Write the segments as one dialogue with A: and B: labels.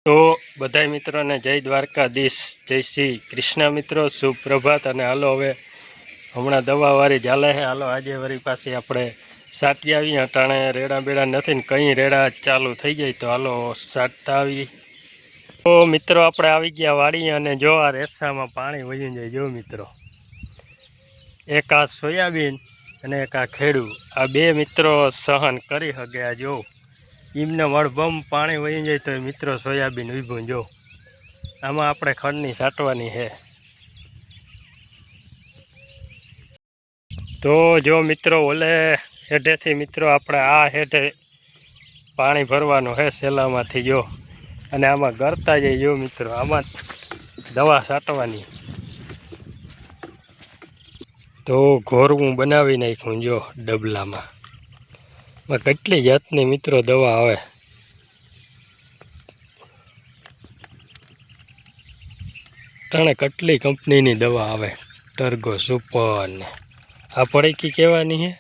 A: તો બધા મિત્રોને જય દ્વારકાધીશ, જય શ્રી કૃષ્ણ મિત્રો, શુભ પ્રભાત। અને હાલો હવે હમણાં દવાવાળી ચાલે છે। હાલો આજે વળી પાછી આપણે સાટી આવીએ। અટાણે રેડા બેડા નથી ને કંઈ રેડા ચાલુ થઈ જાય તો હાલો સાટતા આવીએ। તો મિત્રો આપણે આવી ગયા વાડીએ અને જો આ રેસામાં પાણી વહી જાય। જો મિત્રો એક આ સોયાબીન અને એક આ ખેડૂ, આ બે મિત્રો સહન કરી શકે। આ જો એમને મળભમ પાણી વહી જાય તો મિત્રો સોયાબીન ઊભું જો આમાં આપણે ખડની સાટવાની છે। તો જો મિત્રો ઓલે હેઠેથી મિત્રો આપણે આ હેઠે પાણી ભરવાનું છે સેલામાંથી જો, અને આમાં ગરતા જાય। જો મિત્રો આમાં દવા સાટવાની તો ઘોરવું બનાવી નાખ્યું જો ડબલામાં। કેટલી જાતની મિત્રો દવા આવે। તાણે કેટલી કંપનીની દવા આવે, ટર્ગો સુપર ને આ પડીકી કહેવાની છે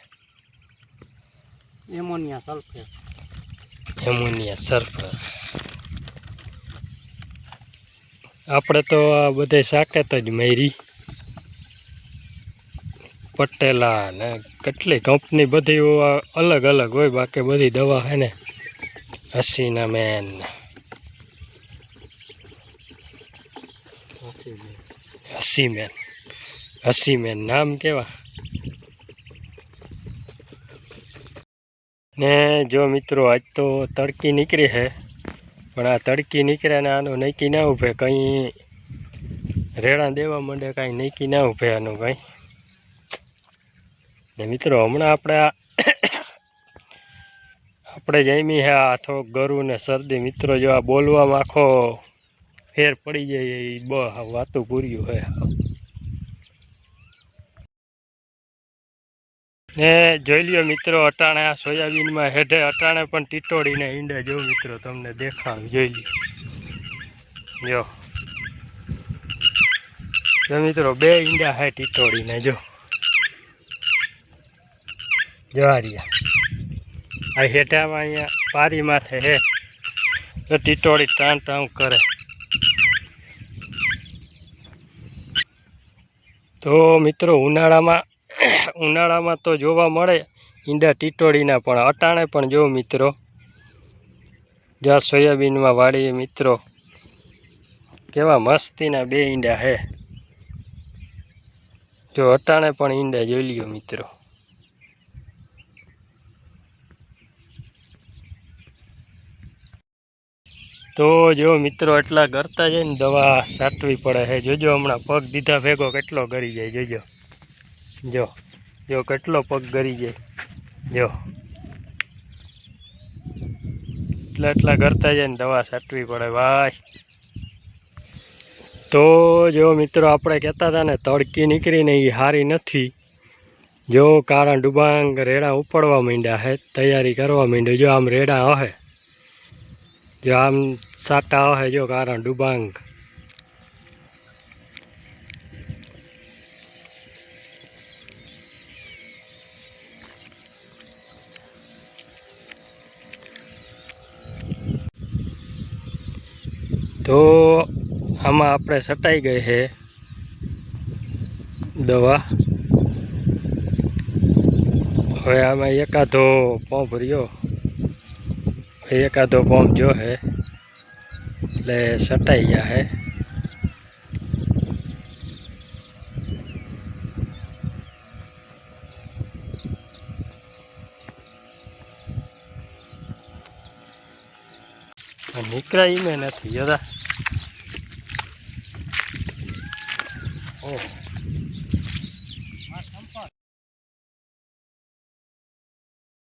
B: એમોનિયા સલ્ફેટ,
A: એમોનિયા સલ્ફર। આપણે તો આ બધે સાકેત જ મારી, પટેલા ને કેટલી કંપની બધી અલગ અલગ હોય। બાકી બધી દવા છે ને હસીના મેન, હસી મેન નામ કેવા ને। જો મિત્રો આજ તો તડકી નીકળી છે, પણ આ તડકી નીકળે ને આનું નક્કી ના ઉભે। કંઈ રેડા દેવા માંડે કાંઈ નક્કી ના ઉભે આનું કંઈ ને મિત્રો। હમણાં આપણે જમી છે આ થોડુંક ગરું ને શરદી મિત્રો। જો આ બોલવામાં આખો ફેર પડી જાય એ વાતું પૂર્યું છે ને। જોઈ લ્યો મિત્રો અટાણે આ સોયાબીનમાં હેઠે અટાણે પણ ટીટોડીને ઈંડા જો મિત્રો તમને દેખાડું। જોઈ લ્યો જો મિત્રો બે ઈંડા હે ટીટોડીને જો જવારિયા આ હેઠામાં અહીંયા પારી માથે હે તો ટીટોડી ટાણ ટાણ કરે। તો મિત્રો ઉનાળામાં તો જોવા મળે ઈંડા ટીટોડીના, પણ અટાણે પણ જો મિત્રો જ્યાં સોયાબીનમાં વાળીએ મિત્રો કેવા મસ્તીના બે ઈંડા હે। જો અટાણે પણ ઈંડા જોઈ લ્યો મિત્રો। તો જો મિત્રો એટલા ગરતા જાય ને દવા સાટવી પડે છે। જોજો હમણાં પગ દીધા ભેગો કેટલો ગરી જાય। જોજો જો કેટલો પગ ગરી જાય જો, એટલા ગરતા જાય ને દવા સાટવી પડે ભાઈ। તો જો મિત્રો આપણે કહેતા હતા ને તડકી નીકળીને એ સારી નથી। જો કારણ ડુબાંગ રેડા ઉપાડવા માંડ્યા છે, તૈયારી કરવા માંડ્યો। જો આમ રેડા હશે, જો આમ સાટા હશે જો કારણ ડુબાંગ। તો આમાં આપણે સટાઈ ગઈ છે દવા। હવે આમાં એકાદો પંપ રહ્યો, એકાદો પંપ જો હે એટલે સટાઈ ગયા હે। નીકળાય મેં નથી જોતા। ઓહ